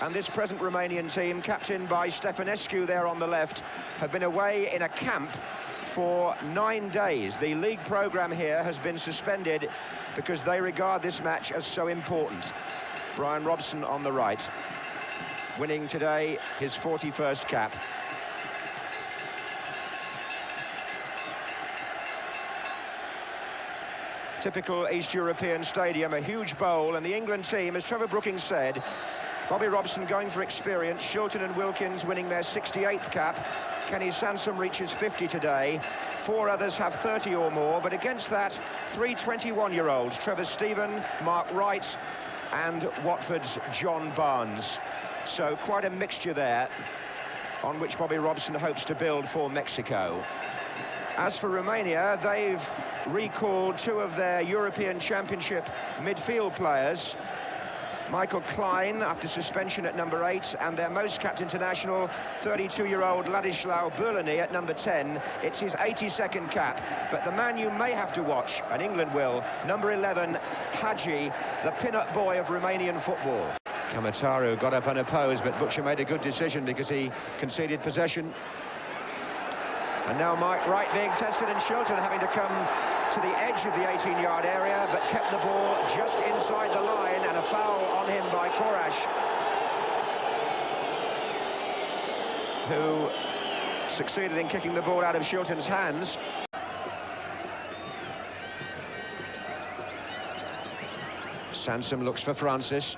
and this present Romanian team, captained by Stefanescu there on the left, have been away in a camp for 9 days. The league programme here has been suspended because they regard this match as so important. Bryan Robson on the right, winning today his 41st cap. Typical East European stadium, a huge bowl, and the England team, as Trevor Brookings said, Bobby Robson going for experience, Shilton and Wilkins winning their 68th cap, Kenny Sansom reaches 50 today, 4 others have 30 or more, but against that, 3 21-year-olds, Trevor Stephen, Mark Wright, and Watford's John Barnes. So quite a mixture there, on which Bobby Robson hopes to build for Mexico. As for Romania, they've recalled 2 of their European Championship midfield players, Michael Klein after suspension at number 8, and their most capped international, 32-year-old Ladislau Burlini at number 10. It's his 82nd cap, but the man you may have to watch, and England will, number 11, Hagi, the pin-up boy of Romanian football. Kamataru got up unopposed, but Butcher made a good decision because he conceded possession. And now Mike Wright being tested, and Shilton having to come to the edge of the 18-yard area, but kept the ball just inside the line, and a foul on him by Korash, who succeeded in kicking the ball out of Shilton's hands. Sansom looks for Francis.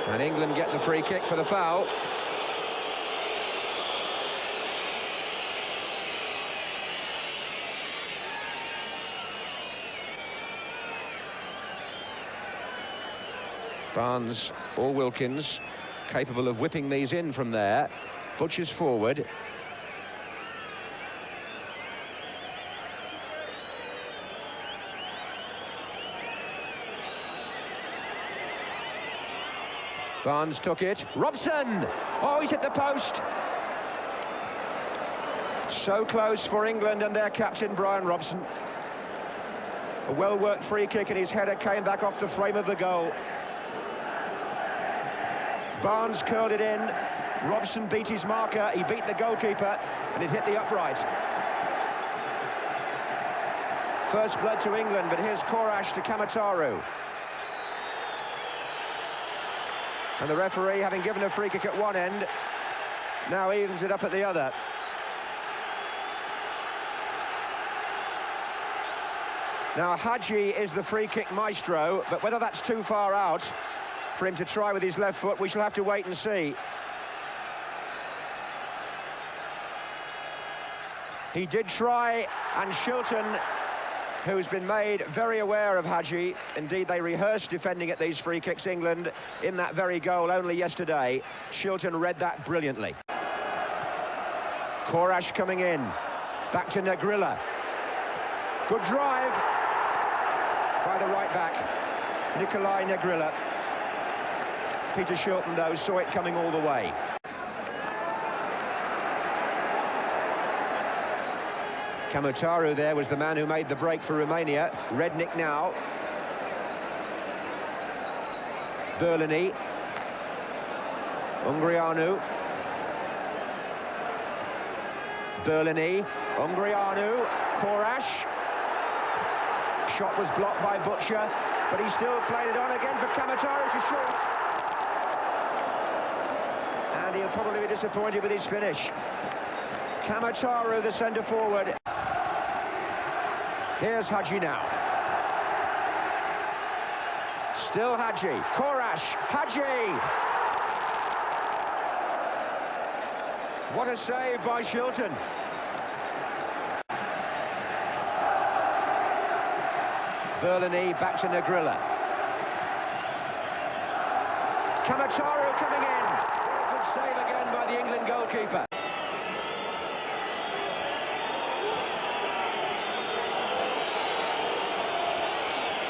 And England get the free kick for the foul. Barnes or Wilkins, capable of whipping these in from there. Butcher's forward. Barnes took it. Robson! Oh, he's hit the post. So close for England and their captain, Bryan Robson. A well-worked free kick, and his header came back off the frame of the goal. Barnes curled it in. Robson beat his marker. He beat the goalkeeper, and it hit the upright. First blood to England, but here's Korash to Kamataru. And the referee, having given a free kick at one end, now evens it up at the other. Now, Hagi is the free kick maestro, but whether that's too far out for him to try with his left foot, we shall have to wait and see. He did try, and Shilton, who's been made very aware of Hagi. Indeed, they rehearsed defending at these free kicks, England, in that very goal only yesterday. Shilton read that brilliantly. Korash coming in. Back to Negrilla. Good drive by the right back, Nikolai Negrilla. Peter Shilton, though, saw it coming all the way. Kamataru there was the man who made the break for Romania. Rednick now. Burlini. Ungrianu. Burlini. Ungrianu. Korash. Shot was blocked by Butcher, but he still played it on again for Kamataru to shoot. And he'll probably be disappointed with his finish. Kamataru, the centre forward. Here's Hagi now. Still Hagi. Korash. Hagi! What a save by Shilton. Burlini back to Negrilla. Kamataru coming in. Good save again by the England goalkeeper.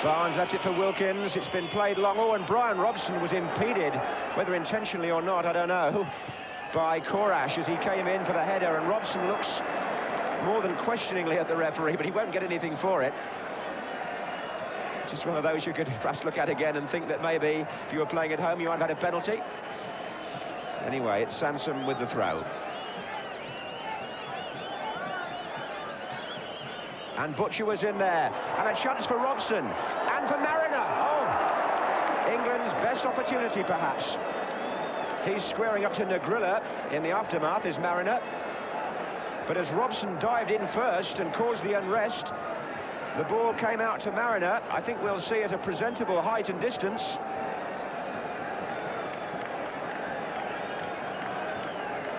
Barnes left it for Wilkins. It's been played long. Oh, and Bryan Robson was impeded, whether intentionally or not, I don't know, by Korash as he came in for the header. And Robson looks more than questioningly at the referee, but he won't get anything for it. Just one of those you could perhaps look at again and think that maybe if you were playing at home you might have had a penalty. Anyway, it's Sansom with the throw. And Butcher was in there, and a chance for Robson, and for Mariner. Oh, England's best opportunity, perhaps. He's squaring up to Negrilla in the aftermath, is Mariner. But as Robson dived in first and caused the unrest, the ball came out to Mariner. I think we'll see at a presentable height and distance.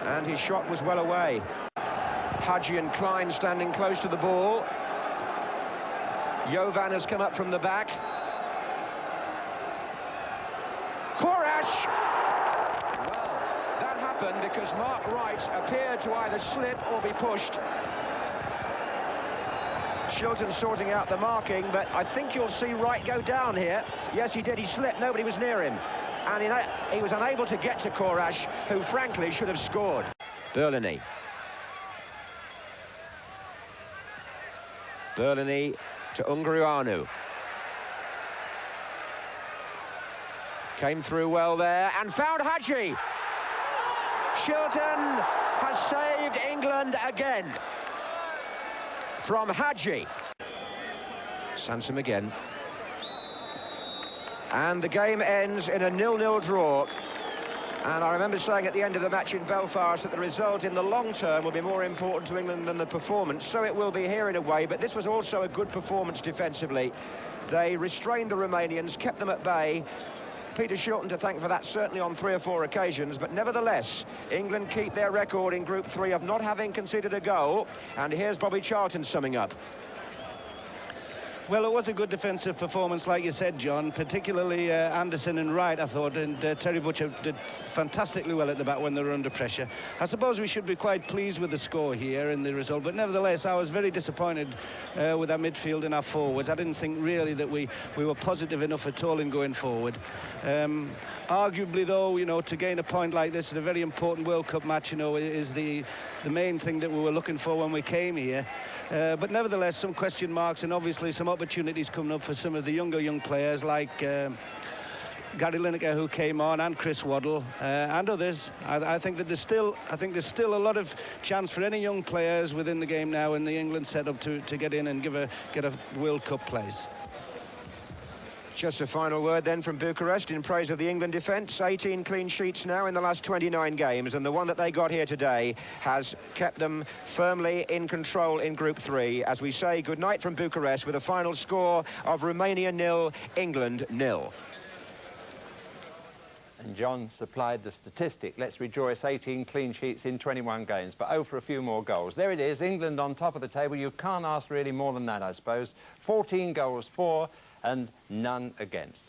And his shot was well away. Hadji and Klein standing close to the ball. Jovan has come up from the back. Korash! Well, that happened because Mark Wright appeared to either slip or be pushed. Shilton sorting out the marking, but I think you'll see Wright go down here. Yes, he did. He slipped. Nobody was near him. And he was unable to get to Korash, who frankly should have scored. Berlini. Berlini to Ungruanu. Came through well there and found Hadji. Shilton has saved England again. From Hadji. Sansom again. And the game ends in a 0-0 draw. And I remember saying at the end of the match in Belfast that the result in the long term will be more important to England than the performance. So it will be here in a way, but this was also a good performance defensively. They restrained the Romanians, kept them at bay. Peter Shilton to thank for that, certainly on 3 or 4 occasions, but nevertheless, England keep their record in Group 3 of not having conceded a goal. And here's Bobby Charlton summing up. Well, it was a good defensive performance, like you said, John, particularly Anderson and Wright, I thought, and Terry Butcher did fantastically well at the back when they were under pressure. I suppose we should be quite pleased with the score here and the result, but nevertheless, I was very disappointed with our midfield and our forwards. I didn't think really that we were positive enough at all in going forward. Arguably, though, you know, to gain a point like this in a very important World Cup match, you know, is the main thing that we were looking for when we came here. But nevertheless, some question marks and obviously some opportunities coming up for some of the young players like Gary Lineker, who came on, and Chris Waddle and others. I think that there's still a lot of chance for any young players within the game now in the England setup to get in and get a World Cup place. Just a final word then from Bucharest in praise of the England defence. 18 clean sheets now in the last 29 games, and the one that they got here today has kept them firmly in control in Group 3. As we say goodnight from Bucharest with a final score of Romania 0, England 0. And John supplied the statistic. Let's rejoice, 18 clean sheets in 21 games, but for a few more goals. There it is, England on top of the table. You can't ask really more than that, I suppose. 14 goals for and none against.